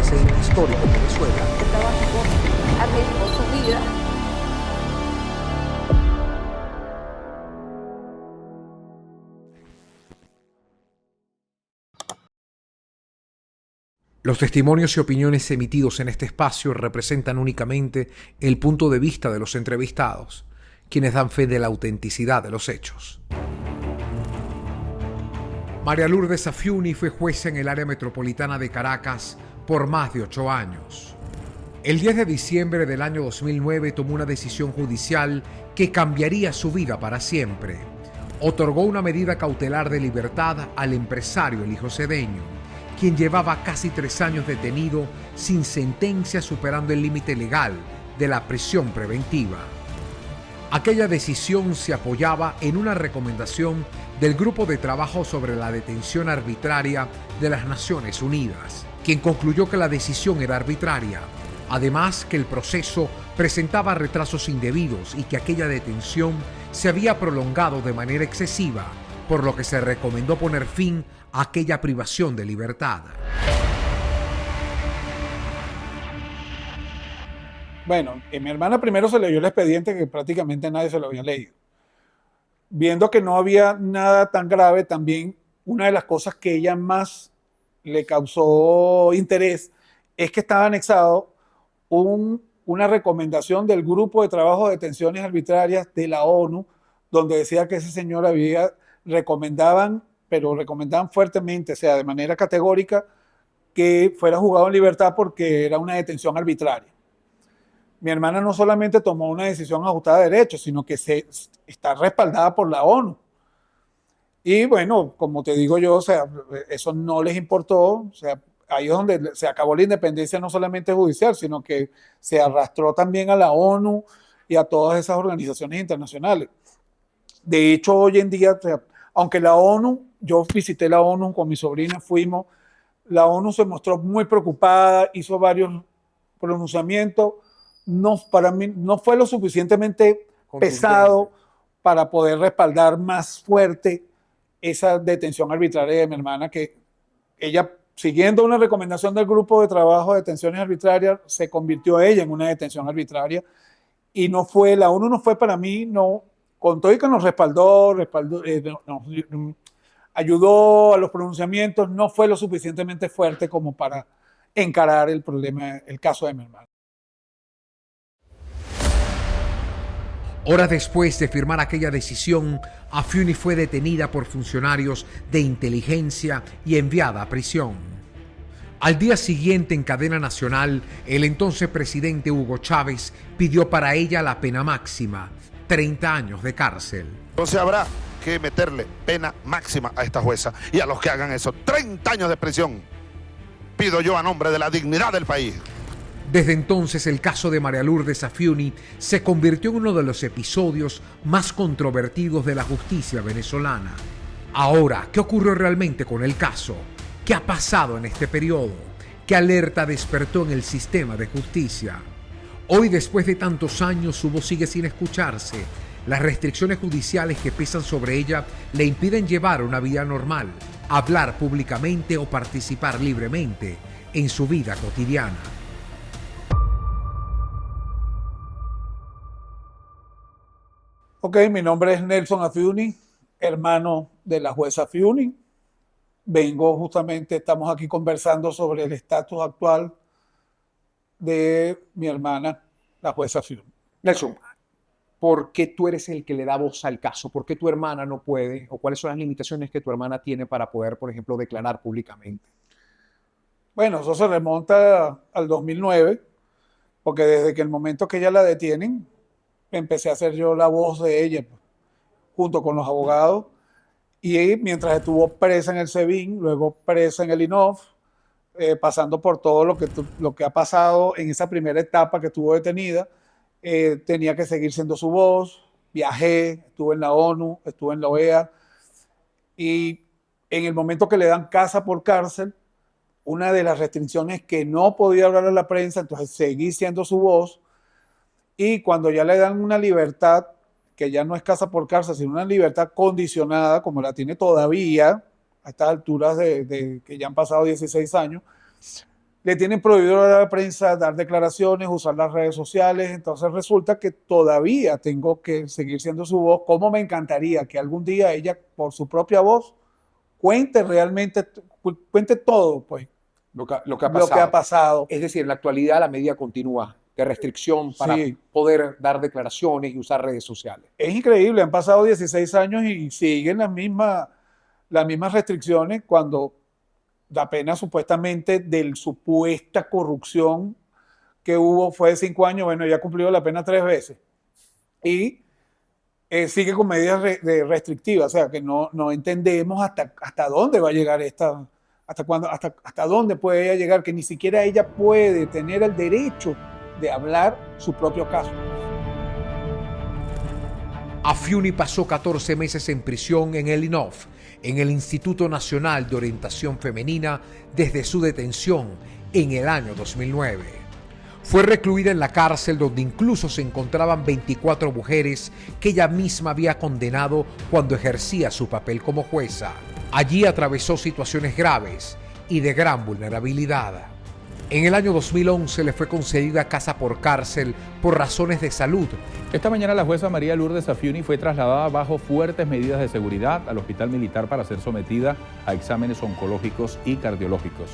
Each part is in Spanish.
ese histórico Venezuela. Estaba arriesgó su vida. Los testimonios y opiniones emitidos en este espacio representan únicamente el punto de vista de los entrevistados, quienes dan fe de la autenticidad de los hechos. María Lourdes Afiuni fue jueza en el área metropolitana de Caracas por más de 8 años. El 10 de diciembre del año 2009 tomó una decisión judicial que cambiaría su vida para siempre. Otorgó una medida cautelar de libertad al empresario Elijio Cedeño, quien llevaba casi 3 años detenido sin sentencia, superando el límite legal de la prisión preventiva. Aquella decisión se apoyaba en una recomendación del Grupo de Trabajo sobre la Detención Arbitraria de las Naciones Unidas, quien concluyó que la decisión era arbitraria, además que el proceso presentaba retrasos indebidos y que aquella detención se había prolongado de manera excesiva, por lo que se recomendó poner fin a aquella privación de libertad. Bueno, mi hermana primero se leyó el expediente, que prácticamente nadie se lo había leído. Viendo que no había nada tan grave, también una de las cosas que ella más le causó interés es que estaba anexado una recomendación del Grupo de Trabajo de Detenciones Arbitrarias de la ONU, donde decía que ese señor recomendaban fuertemente, o sea, de manera categórica, que fuera juzgado en libertad porque era una detención arbitraria. Mi hermana no solamente tomó una decisión ajustada a derecho, sino que está respaldada por la ONU. Y bueno, como te digo yo, o sea, eso no les importó, o sea, ahí es donde se acabó la independencia no solamente judicial, sino que se arrastró también a la ONU y a todas esas organizaciones internacionales. De hecho, hoy en día, o sea, aunque la ONU, yo visité la ONU con mi sobrina, fuimos, la ONU se mostró muy preocupada, hizo varios pronunciamientos, para mí no fue lo suficientemente pesado para poder respaldar más fuerte esa detención arbitraria de mi hermana, que ella, siguiendo una recomendación del Grupo de Trabajo de Detenciones Arbitrarias, se convirtió ella en una detención arbitraria. Y no fue, la ONU no fue para mí, no, con todo y que nos respaldó, ayudó a los pronunciamientos, no fue lo suficientemente fuerte como para encarar el problema, el caso de mi hermana. Horas después de firmar aquella decisión, Afiuni fue detenida por funcionarios de inteligencia y enviada a prisión. Al día siguiente, en cadena nacional, el entonces presidente Hugo Chávez pidió para ella la pena máxima, 30 años de cárcel. Entonces habrá que meterle pena máxima a esta jueza y a los que hagan eso, 30 años de prisión. Pido yo a nombre de la dignidad del país. Desde entonces, el caso de María Lourdes Afiuni se convirtió en uno de los episodios más controvertidos de la justicia venezolana. Ahora, ¿qué ocurrió realmente con el caso? ¿Qué ha pasado en este periodo? ¿Qué alerta despertó en el sistema de justicia? Hoy, después de tantos años, su voz sigue sin escucharse. Las restricciones judiciales que pesan sobre ella le impiden llevar una vida normal, hablar públicamente o participar libremente en su vida cotidiana. Ok, mi nombre es Nelson Afiuni, hermano de la jueza Afiuni. Estamos aquí conversando sobre el estatus actual de mi hermana, la jueza Afiuni. Nelson, ¿por qué tú eres el que le da voz al caso? ¿Por qué tu hermana no puede? ¿O cuáles son las limitaciones que tu hermana tiene para poder, por ejemplo, declarar públicamente? Bueno, eso se remonta al 2009, porque desde que el momento que ella la detienen, empecé a ser yo la voz de ella, junto con los abogados, y mientras estuvo presa en el SEBIN, luego presa en el INOF, pasando por todo lo que ha pasado en esa primera etapa que estuvo detenida, tenía que seguir siendo su voz. Viajé, estuve en la ONU, estuve en la OEA, y en el momento que le dan casa por cárcel, una de las restricciones es que no podía hablar a la prensa, entonces seguí siendo su voz. Y cuando ya le dan una libertad, que ya no es casa por cárcel, sino una libertad condicionada, como la tiene todavía, a estas alturas de que ya han pasado 16 años, le tienen prohibido a la prensa dar declaraciones, usar las redes sociales, entonces resulta que todavía tengo que seguir siendo su voz. Cómo me encantaría que algún día ella, por su propia voz, cuente realmente, cuente todo, pues, Lo que ha lo que ha pasado. Es decir, en la actualidad la medida continúa de restricción para Sí. poder dar declaraciones y usar redes sociales. Es increíble, han pasado 16 años y siguen las mismas restricciones cuando la pena supuestamente de supuesta corrupción que hubo fue de 5 años. Bueno, ya ha cumplido la pena 3 veces. Y sigue con medidas restrictivas, o sea que no entendemos hasta dónde va a llegar hasta dónde puede ella llegar, que ni siquiera ella puede tener el derecho de hablar su propio caso. Afiuni pasó 14 meses en prisión en el INOF, en el Instituto Nacional de Orientación Femenina, desde su detención en el año 2009. Fue recluida en la cárcel donde incluso se encontraban 24 mujeres que ella misma había condenado cuando ejercía su papel como jueza. Allí atravesó situaciones graves y de gran vulnerabilidad. En el año 2011 le fue concedida casa por cárcel por razones de salud. Esta mañana la jueza María Lourdes Afiuni fue trasladada bajo fuertes medidas de seguridad al Hospital Militar para ser sometida a exámenes oncológicos y cardiológicos.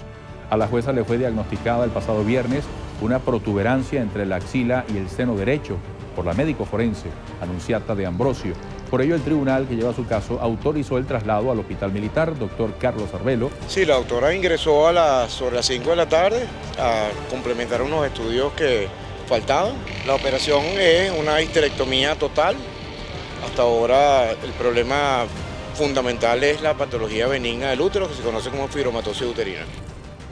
A la jueza le fue diagnosticada el pasado viernes una protuberancia entre la axila y el seno derecho por la médico forense Anunciata de Ambrosio. Por ello, el tribunal que lleva su caso autorizó el traslado al Hospital Militar, doctor Carlos Arbelo. Sí, la doctora ingresó sobre las 5 de la tarde a complementar unos estudios que faltaban. La operación es una histerectomía total. Hasta ahora el problema fundamental es la patología benigna del útero, que se conoce como fibromatosis uterina.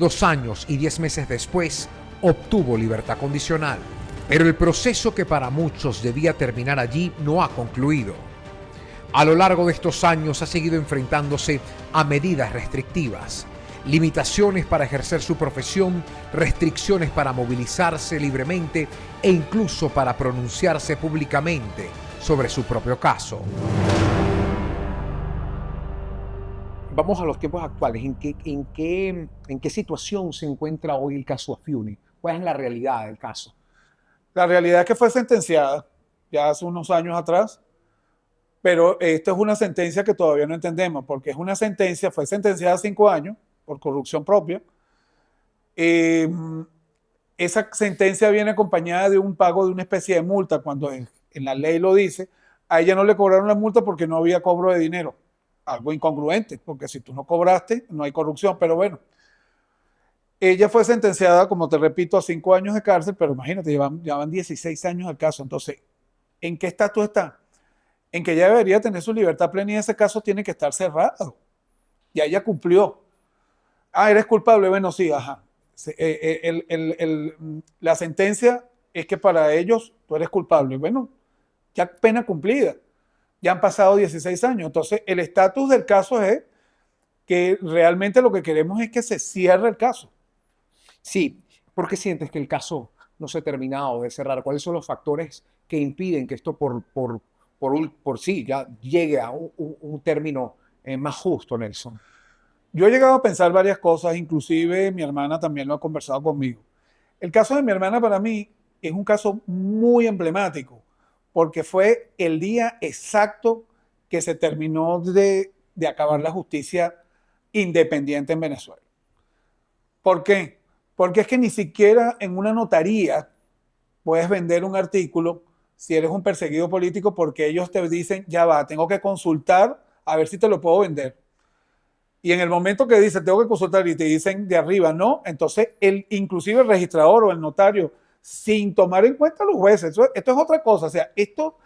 2 años y 10 meses después, obtuvo libertad condicional. Pero el proceso que para muchos debía terminar allí no ha concluido. A lo largo de estos años ha seguido enfrentándose a medidas restrictivas, limitaciones para ejercer su profesión, restricciones para movilizarse libremente e incluso para pronunciarse públicamente sobre su propio caso. Vamos a los tiempos actuales. ¿En qué situación se encuentra hoy el caso Afiuni? ¿Cuál es la realidad del caso? La realidad es que fue sentenciada ya hace unos años atrás, pero esto es una sentencia que todavía no entendemos, porque fue sentenciada a 5 años por corrupción propia. Esa sentencia viene acompañada de un pago de una especie de multa, cuando en la ley lo dice. A ella no le cobraron la multa porque no había cobro de dinero. Algo incongruente, porque si tú no cobraste, no hay corrupción, pero bueno. Ella fue sentenciada, como te repito, a 5 años de cárcel, pero imagínate, llevan 16 años al caso. Entonces, ¿en qué estatus está? En que ella debería tener su libertad plena y ese caso tiene que estar cerrado. Ya ella cumplió. Ah, ¿eres culpable? Bueno, sí, ajá. La sentencia es que para ellos tú eres culpable. Bueno, ya pena cumplida. Ya han pasado 16 años. Entonces, el estatus del caso es que realmente lo que queremos es que se cierre el caso. Sí, ¿por qué sientes que el caso no se ha terminado de cerrar? ¿Cuáles son los factores que impiden que esto por sí ya llegue a un término más justo, Nelson? Yo he llegado a pensar varias cosas, inclusive mi hermana también lo ha conversado conmigo. El caso de mi hermana para mí es un caso muy emblemático, porque fue el día exacto que se terminó de acabar la justicia independiente en Venezuela. ¿Por qué? Porque es que ni siquiera en una notaría puedes vender un artículo si eres un perseguido político, porque ellos te dicen, ya va, tengo que consultar a ver si te lo puedo vender. Y en el momento que dice, tengo que consultar y te dicen de arriba, no, entonces inclusive el registrador o el notario, sin tomar en cuenta a los jueces, esto es otra cosa. O sea, esto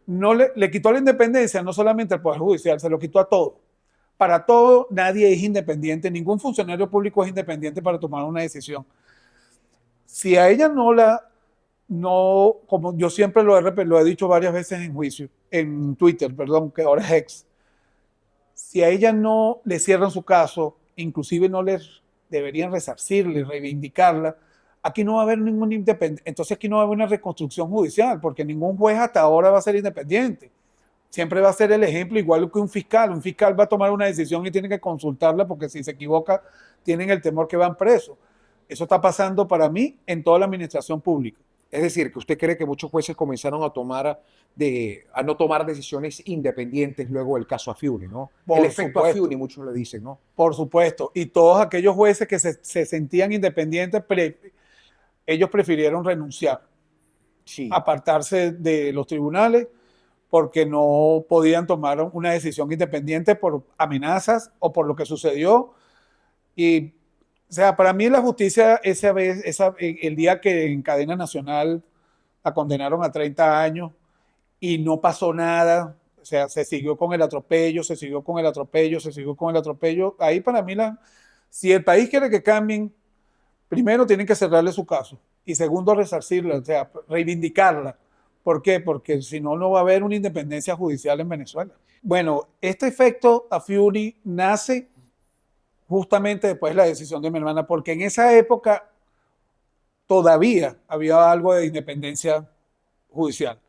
no le quitó la independencia no solamente al Poder Judicial, se lo quitó a todo. Para todo, nadie es independiente, ningún funcionario público es independiente para tomar una decisión. Si a ella como yo siempre lo he dicho varias veces en Twitter, perdón, que ahora es X, si a ella no le cierran su caso, inclusive no les deberían resarcirle, reivindicarla, aquí no va a haber ningún independiente. Entonces aquí no va a haber una reconstrucción judicial, porque ningún juez hasta ahora va a ser independiente. Siempre va a ser el ejemplo, igual que un fiscal. Un fiscal va a tomar una decisión y tiene que consultarla, porque si se equivoca, tienen el temor que van presos. Eso está pasando para mí en toda la administración pública. Es decir, que usted cree que muchos jueces comenzaron a no tomar decisiones independientes luego del caso Afiuni, ¿no? Por El efecto supuesto. Afiuni, muchos le dicen, ¿no? Por supuesto. Y todos aquellos jueces que se sentían independientes, ellos prefirieron renunciar, Sí. apartarse de los tribunales porque no podían tomar una decisión independiente por amenazas o por lo que sucedió. Y, o sea, para mí la justicia esa vez, el día que en cadena nacional la condenaron a 30 años y no pasó nada, o sea, se siguió con el atropello, se siguió con el atropello, se siguió con el atropello. Ahí para mí, si el país quiere que cambien, primero tienen que cerrarle su caso y segundo resarcirla, o sea, reivindicarla. ¿Por qué? Porque si no, no va a haber una independencia judicial en Venezuela. Bueno, este efecto Afiuni nace justamente después de la decisión de mi hermana, porque en esa época todavía había algo de independencia judicial.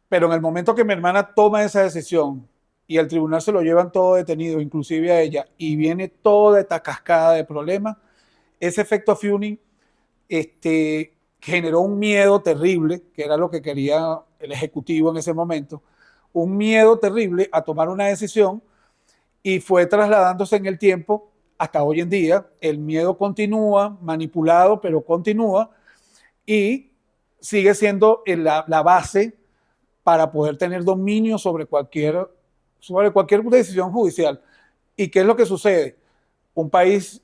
Pero en el momento que mi hermana toma esa decisión y el tribunal se lo llevan todo detenido, inclusive a ella, y viene toda esta cascada de problemas, ese efecto Afiuni generó un miedo terrible, que era lo que quería el Ejecutivo en ese momento, un miedo terrible a tomar una decisión y fue trasladándose en el tiempo hasta hoy en día. El miedo continúa, manipulado, pero continúa y sigue siendo la base para poder tener dominio sobre cualquier decisión judicial. ¿Y qué es lo que sucede? Un país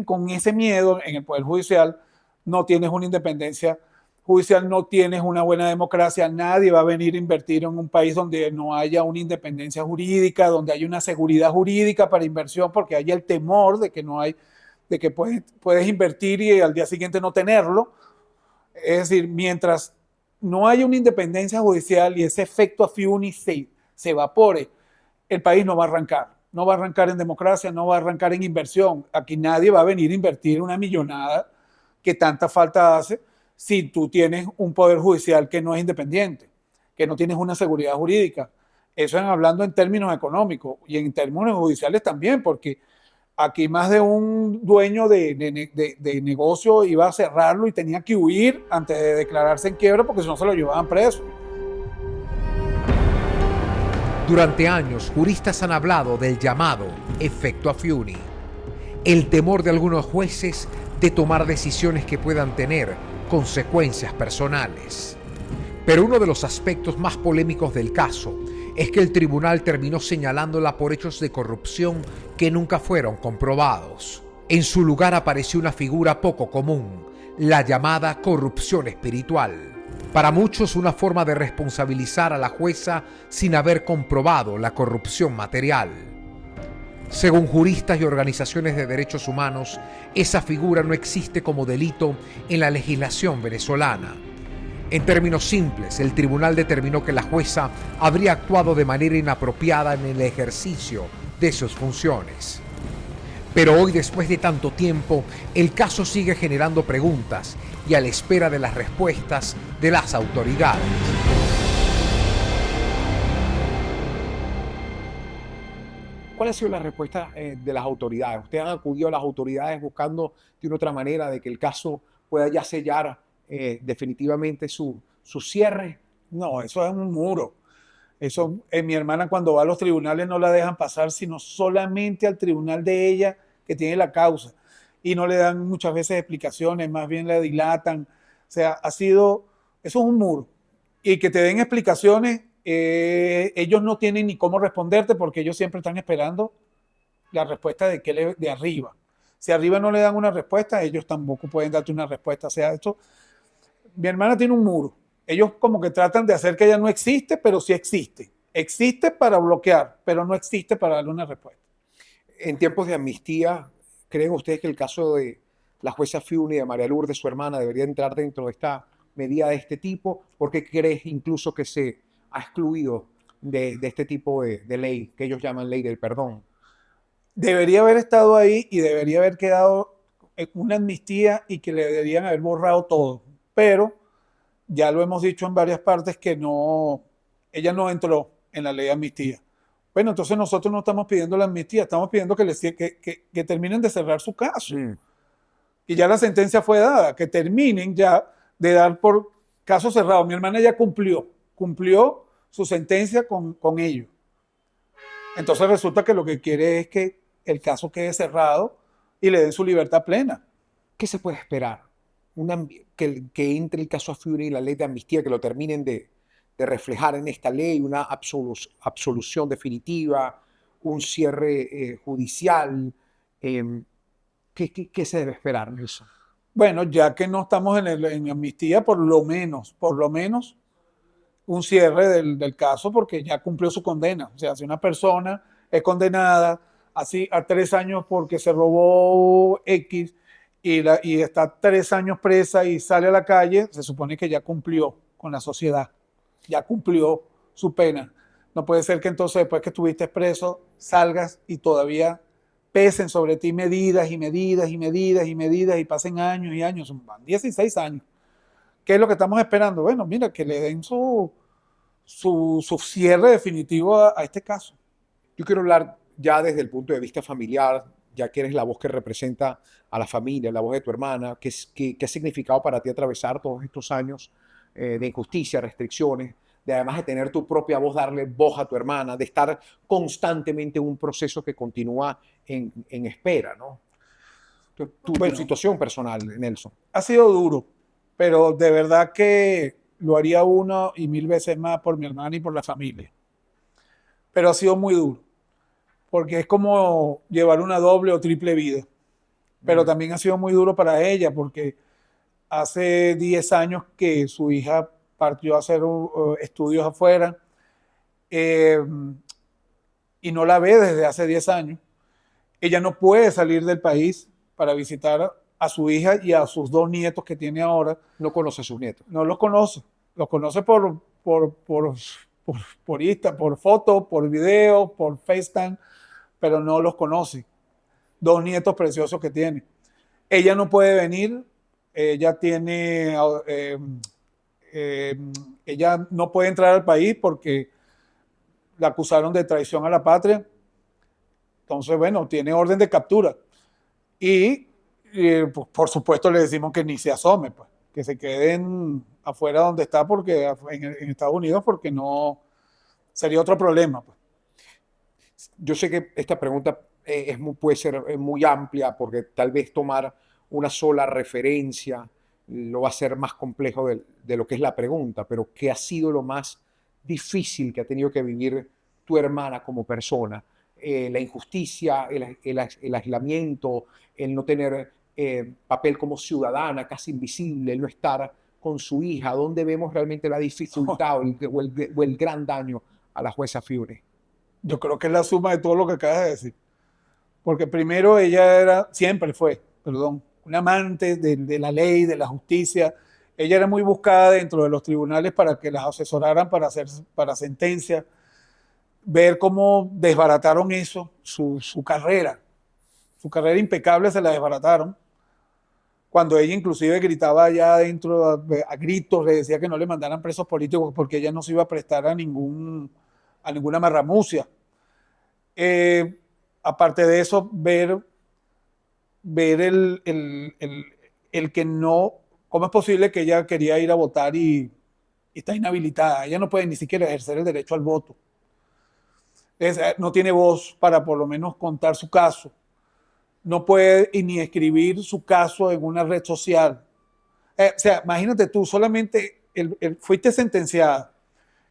con ese miedo en el Poder Judicial, no tienes una independencia judicial, no tienes una buena democracia, nadie va a venir a invertir en un país donde no haya una independencia jurídica, donde haya una seguridad jurídica para inversión, porque hay el temor de que puedes invertir y al día siguiente no tenerlo. Es decir, mientras no haya una independencia judicial y ese efecto Afiuni se evapore, el país no va a arrancar. No va a arrancar en democracia, no va a arrancar en inversión. Aquí nadie va a venir a invertir una millonada que tanta falta hace si tú tienes un poder judicial que no es independiente, que no tienes una seguridad jurídica. Eso es hablando en términos económicos y en términos judiciales también, porque aquí más de un dueño de negocio iba a cerrarlo y tenía que huir antes de declararse en quiebra porque si no se lo llevaban preso. Durante años, juristas han hablado del llamado efecto Afiuni, el temor de algunos jueces de tomar decisiones que puedan tener consecuencias personales. Pero uno de los aspectos más polémicos del caso es que el tribunal terminó señalándola por hechos de corrupción que nunca fueron comprobados. En su lugar apareció una figura poco común, la llamada corrupción espiritual. Para muchos, una forma de responsabilizar a la jueza sin haber comprobado la corrupción material. Según juristas y organizaciones de derechos humanos, esa figura no existe como delito en la legislación venezolana. En términos simples, el tribunal determinó que la jueza habría actuado de manera inapropiada en el ejercicio de sus funciones. Pero hoy, después de tanto tiempo, el caso sigue generando preguntas y a la espera de las respuestas de las autoridades. ¿Cuál ha sido la respuesta de las autoridades? ¿Ustedes han acudido a las autoridades buscando de una otra manera de que el caso pueda ya sellar definitivamente su cierre? No, eso es un muro. Eso, mi hermana cuando va a los tribunales no la dejan pasar, sino solamente al tribunal de ella que tiene la causa. Y no le dan muchas veces explicaciones, más bien la dilatan. O sea, eso es un muro. Y que te den explicaciones, ellos no tienen ni cómo responderte porque ellos siempre están esperando la respuesta de arriba. Si arriba no le dan una respuesta, ellos tampoco pueden darte una respuesta. O sea, mi hermana tiene un muro. Ellos como que tratan de hacer que ella no existe, pero sí existe. Existe para bloquear, pero no existe para darle una respuesta. En tiempos de amnistía, ¿creen ustedes que el caso de la jueza Afiuni y de María Lourdes, su hermana, debería entrar dentro de esta medida de este tipo? ¿Por qué crees incluso que se ha excluido de este tipo de ley, que ellos llaman ley del perdón? Debería haber estado ahí y debería haber quedado en una amnistía y que le deberían haber borrado todo. Pero ya lo hemos dicho en varias partes que ella no entró en la ley de amnistía. Bueno, entonces nosotros no estamos pidiendo la amnistía, estamos pidiendo que terminen de cerrar su caso. Y ya la sentencia fue dada, que terminen ya de dar por caso cerrado. Mi hermana ya cumplió su sentencia con ellos. Entonces resulta que lo que quiere es que el caso quede cerrado y le den su libertad plena. ¿Qué se puede esperar? Que entre el caso Fury y la ley de amnistía, que lo terminen de reflejar en esta ley, una absolución definitiva, un cierre judicial. ¿Qué se debe esperar, Nelson? Bueno, ya que no estamos en amnistía, por lo menos, un cierre del caso, porque ya cumplió su condena. O sea, si una persona es condenada así a 3 años porque se robó X y está 3 años presa y sale a la calle, se supone que ya cumplió con la sociedad, ya cumplió su pena. No puede ser que entonces después que estuviste preso salgas y todavía pesen sobre ti medidas y medidas y medidas y medidas y pasen años y años, van 16 años. ¿Qué es lo que estamos esperando? Bueno, mira, que le den su cierre definitivo a este caso. Yo quiero hablar ya desde el punto de vista familiar, ya que eres la voz que representa a la familia, la voz de tu hermana. ¿Qué ha significado para ti atravesar todos estos años de injusticia, restricciones, de además de tener tu propia voz, darle voz a tu hermana, de estar constantemente en un proceso que continúa en espera, ¿no? Tu situación personal, Nelson. Ha sido duro, pero de verdad que lo haría uno y 1000 veces más por mi hermana y por la familia. Pero ha sido muy duro, porque es como llevar una doble o triple vida. Pero también ha sido muy duro para ella, porque hace 10 años que su hija partió a hacer estudios afuera y no la ve desde hace 10 años. Ella no puede salir del país para visitar a su hija y a sus 2 nietos que tiene ahora. No conoce a sus nietos. No los conoce. Los conoce por Insta, por foto, por video, por FaceTime, pero no los conoce. 2 nietos preciosos que tiene. Ella no puede venir. Ella tiene... ella no puede entrar al país porque la acusaron de traición a la patria. Entonces, bueno, tiene orden de captura. Y pues, por supuesto le decimos que ni se asome, pues, que se queden afuera donde está, porque en Estados Unidos, porque no sería otro problema. Pues. Yo sé que esta pregunta puede ser muy amplia, porque tal vez tomar una sola referencia lo va a hacer más complejo de lo que es la pregunta, pero ¿qué ha sido lo más difícil que ha tenido que vivir tu hermana como persona? La injusticia, el aislamiento, el no tener papel como ciudadana, casi invisible, el no estar con su hija. ¿Dónde vemos realmente la dificultad o el gran daño a la jueza Fiore? Yo creo que es la suma de todo lo que acabas de decir. Porque primero ella siempre fue, un amante de la ley, de la justicia. Ella era muy buscada dentro de los tribunales para que las asesoraran para sentencia. Ver cómo desbarataron eso, su carrera impecable se la desbarataron. Cuando ella inclusive gritaba allá adentro a gritos, le decía que no le mandaran presos políticos porque ella no se iba a prestar a ninguna marramucia. Aparte de eso, ver el que no, ¿cómo es posible que ella quería ir a votar y está inhabilitada? Ella no puede ni siquiera ejercer el derecho al voto. No tiene voz para por lo menos contar su caso. No puede ni escribir su caso en una red social. O sea, imagínate tú, solamente fuiste sentenciada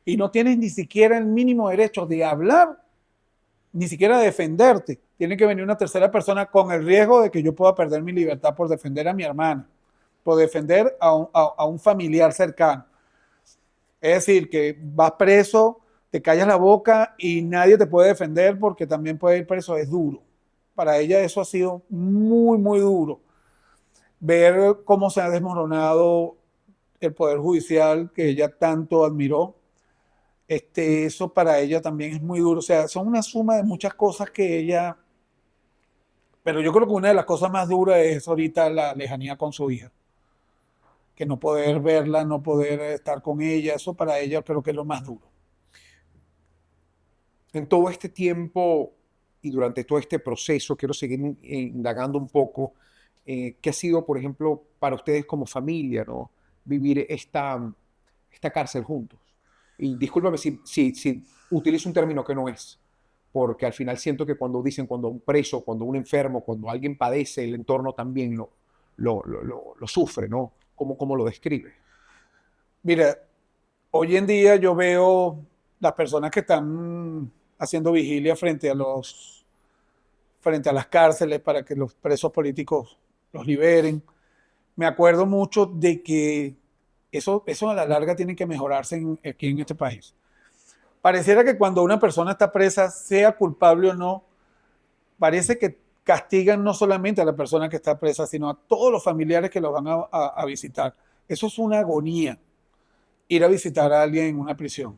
y no tienes ni siquiera el mínimo derecho de hablar, ni siquiera de defenderte. Tiene que venir una tercera persona con el riesgo de que yo pueda perder mi libertad por defender a mi hermana, por defender a un familiar cercano. Es decir, que vas preso, te callas la boca y nadie te puede defender porque también puede ir preso. Es duro. Para ella eso ha sido muy, muy duro. Ver cómo se ha desmoronado el Poder Judicial que ella tanto admiró. Eso para ella también es muy duro. O sea, son una suma de muchas cosas que ella... Pero yo creo que una de las cosas más duras es ahorita la lejanía con su hija. Que no poder verla, no poder estar con ella, eso para ella creo que es lo más duro. En todo este tiempo y durante todo este proceso, quiero seguir indagando un poco ¿Qué ha sido, por ejemplo, para ustedes como familia, ¿no? Vivir esta cárcel juntos? Y discúlpame si utilizo un término que no es, porque al final siento que cuando un preso, cuando un enfermo, cuando alguien padece, el entorno también lo sufre, ¿no? ¿Cómo lo describe? Mira, hoy en día yo veo las personas que están haciendo vigilia frente a las cárceles para que los presos políticos los liberen. Me acuerdo mucho de que eso a la larga tiene que mejorarse aquí en este país. Pareciera que cuando una persona está presa, sea culpable o no, parece que castigan no solamente a la persona que está presa, sino a todos los familiares que lo van a visitar. Eso es una agonía, ir a visitar a alguien en una prisión.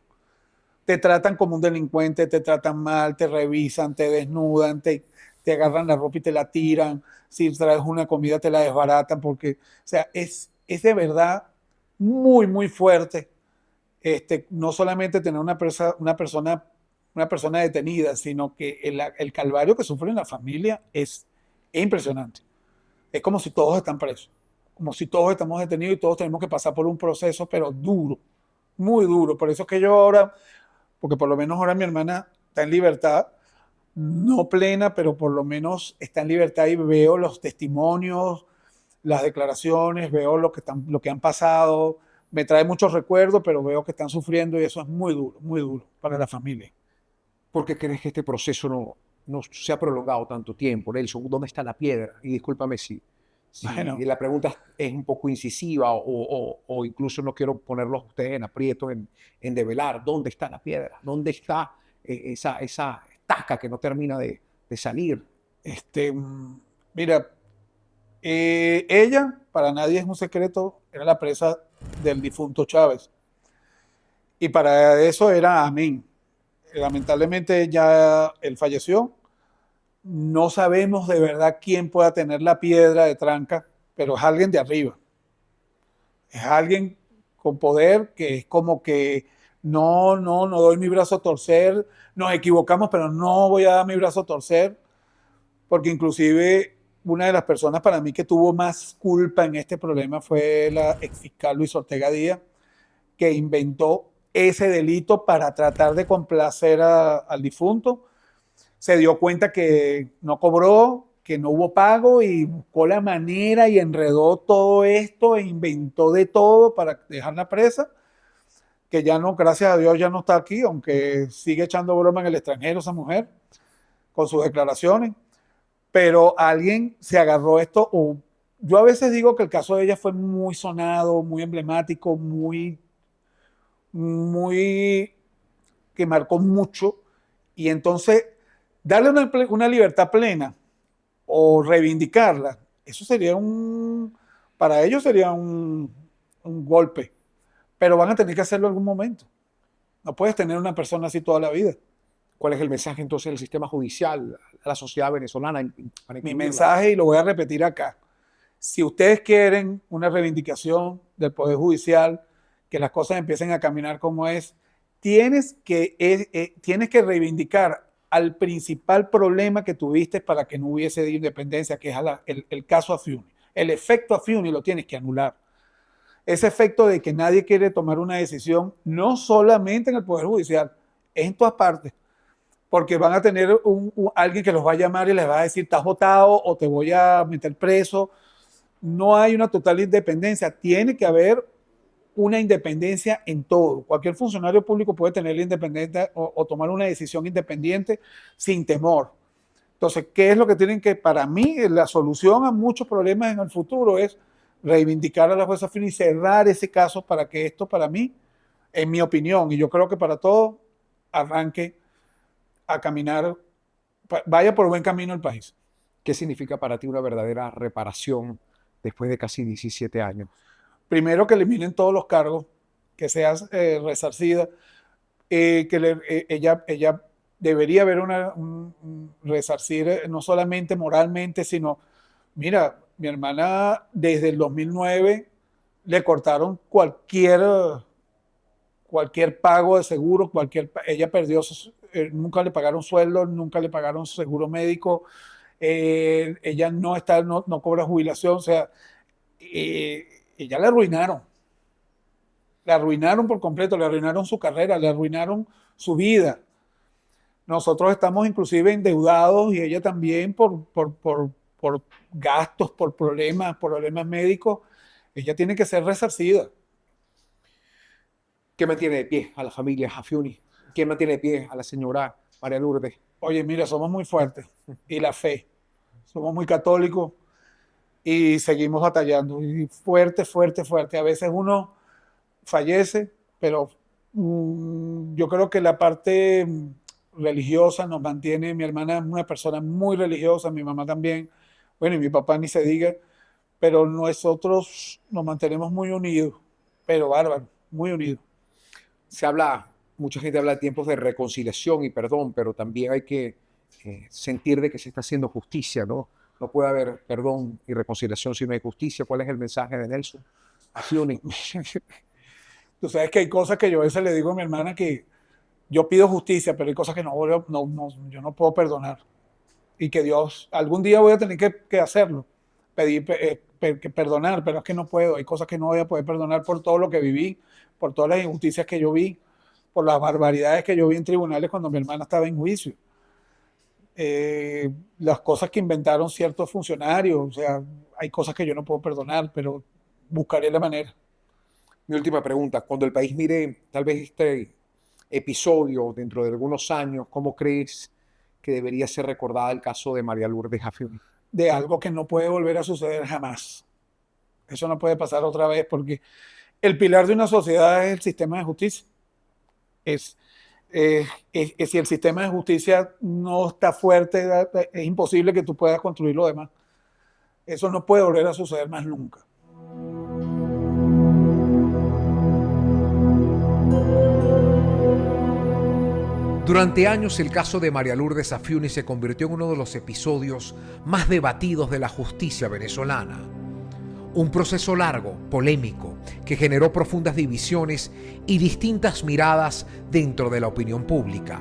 Te tratan como un delincuente, te tratan mal, te revisan, te desnudan, te agarran la ropa y te la tiran. Si traes una comida te la desbaratan porque, o sea, es de verdad muy, muy fuerte. No solamente tener una persona detenida, sino que el calvario que sufre la familia es impresionante. Es como si todos están presos, como si todos estamos detenidos y todos tenemos que pasar por un proceso, pero duro, muy duro. Por eso es que yo ahora, porque por lo menos ahora mi hermana está en libertad, no plena, pero por lo menos está en libertad y veo los testimonios, las declaraciones, veo lo que han pasado, me trae muchos recuerdos, pero veo que están sufriendo y eso es muy duro para la familia. ¿Por qué crees que este proceso no se ha prolongado tanto tiempo, Nelson? ¿Dónde está la piedra? Y discúlpame si Bueno, la pregunta es un poco incisiva o incluso no quiero ponerlos a ustedes en aprieto en develar. ¿Dónde está la piedra? ¿Dónde está esa estaca que no termina de salir? Mira, ella, para nadie es un secreto, era la presa del difunto Chávez. Y para eso era Amén. Lamentablemente ya él falleció. No sabemos de verdad quién pueda tener la piedra de tranca, pero es alguien de arriba. Es alguien con poder que es como que no doy mi brazo a torcer, nos equivocamos, pero no voy a dar mi brazo a torcer, porque inclusive una de las personas para mí que tuvo más culpa en este problema fue la exfiscal Luis Ortega Díaz, que inventó ese delito para tratar de complacer al difunto. Se dio cuenta que no cobró, que no hubo pago y buscó la manera y enredó todo esto e inventó de todo para dejarla presa, que ya no, gracias a Dios, ya no está aquí, aunque sigue echando broma en el extranjero esa mujer con sus declaraciones. Pero alguien se agarró esto, o yo a veces digo que el caso de ella fue muy sonado, muy emblemático, muy que marcó mucho, y entonces darle una libertad plena o reivindicarla, eso sería para ellos sería un golpe, pero van a tener que hacerlo en algún momento. No puedes tener una persona así toda la vida. ¿Cuál es el mensaje entonces del sistema judicial a la sociedad venezolana? Mi mensaje, y lo voy a repetir acá, si ustedes quieren una reivindicación del Poder Judicial, que las cosas empiecen a caminar como es, tienes que reivindicar al principal problema que tuviste para que no hubiese independencia, que es el caso Afiuni. El efecto Afiuni lo tienes que anular. Ese efecto de que nadie quiere tomar una decisión, no solamente en el Poder Judicial, es en todas partes. Porque van a tener alguien que los va a llamar y les va a decir, estás votado o te voy a meter preso. No hay una total independencia. Tiene que haber una independencia en todo. Cualquier funcionario público puede tener la independencia o tomar una decisión independiente sin temor. Entonces, ¿qué es lo que tienen que, para mí, la solución a muchos problemas en el futuro es reivindicar a la jueza Afiuni y cerrar ese caso para que esto, para mí, en mi opinión, y yo creo que para todos, arranque a caminar, vaya por buen camino el país. ¿Qué significa para ti una verdadera reparación después de casi 17 años? Primero, que eliminen todos los cargos, que sea resarcida, ella debería haber resarcir no solamente moralmente, sino, mira, mi hermana desde el 2009 le cortaron cualquier pago de seguro, ella perdió, nunca le pagaron sueldo, nunca le pagaron seguro médico, ella no cobra jubilación, o sea, ella la arruinaron por completo, le arruinaron su carrera, le arruinaron su vida. Nosotros estamos inclusive endeudados y ella también por gastos, por problemas médicos. Ella tiene que ser resarcida. ¿Qué mantiene de pie a la familia Afiuni? ¿Quién mantiene de pie a la señora María Lourdes? Oye, mira, somos muy fuertes y la fe. Somos muy católicos y seguimos batallando. Y fuerte, fuerte, fuerte. A veces uno fallece, pero yo creo que la parte religiosa nos mantiene. Mi hermana es una persona muy religiosa, mi mamá también, bueno, y mi papá ni se diga, pero nosotros nos mantenemos muy unidos, pero bárbaro, muy unidos. Mucha gente habla de tiempos de reconciliación y perdón, pero también hay que sentir de que se está haciendo justicia, ¿no? No puede haber perdón y reconciliación si no hay justicia. ¿Cuál es el mensaje de Nelson Afiuni? Tú sabes que hay cosas que yo a veces le digo a mi hermana que yo pido justicia, pero hay cosas que yo no puedo perdonar. Y que Dios, algún día voy a tener que hacerlo, pedir que perdonar, pero es que no puedo. Hay cosas que no voy a poder perdonar por todo lo que viví, por todas las injusticias que yo vi, por las barbaridades que yo vi en tribunales cuando mi hermana estaba en juicio. Las cosas que inventaron ciertos funcionarios, o sea, hay cosas que yo no puedo perdonar, pero buscaré la manera. Mi última pregunta, cuando el país mire tal vez este episodio dentro de algunos años, ¿cómo crees que debería ser recordada el caso de María Lourdes Afiuni? De algo que no puede volver a suceder jamás. Eso no puede pasar otra vez porque el pilar de una sociedad es el sistema de justicia. Si el sistema de justicia no está fuerte, es imposible que tú puedas construir lo demás. Eso no puede volver a suceder más nunca. Durante años el caso de María Lourdes Afiuni se convirtió en uno de los episodios más debatidos de la justicia venezolana. Un proceso largo, polémico, que generó profundas divisiones y distintas miradas dentro de la opinión pública.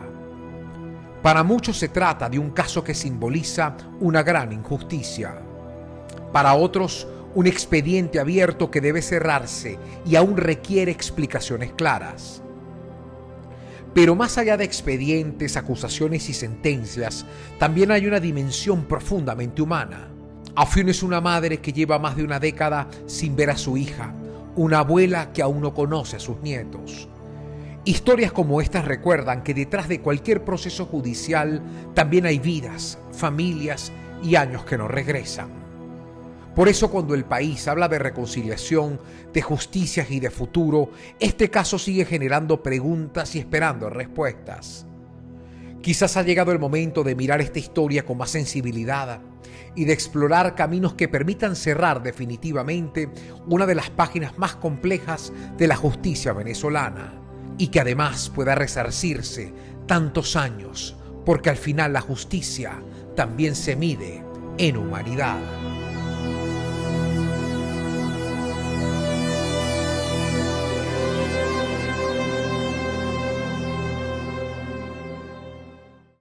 Para muchos se trata de un caso que simboliza una gran injusticia. Para otros, un expediente abierto que debe cerrarse y aún requiere explicaciones claras. Pero más allá de expedientes, acusaciones y sentencias, también hay una dimensión profundamente humana. Afiuni es una madre que lleva más de una década sin ver a su hija, una abuela que aún no conoce a sus nietos. Historias como estas recuerdan que detrás de cualquier proceso judicial también hay vidas, familias y años que no regresan. Por eso cuando el país habla de reconciliación, de justicias y de futuro, este caso sigue generando preguntas y esperando respuestas. Quizás ha llegado el momento de mirar esta historia con más sensibilidad y de explorar caminos que permitan cerrar definitivamente una de las páginas más complejas de la justicia venezolana y que además pueda resarcirse tantos años, porque al final la justicia también se mide en humanidad.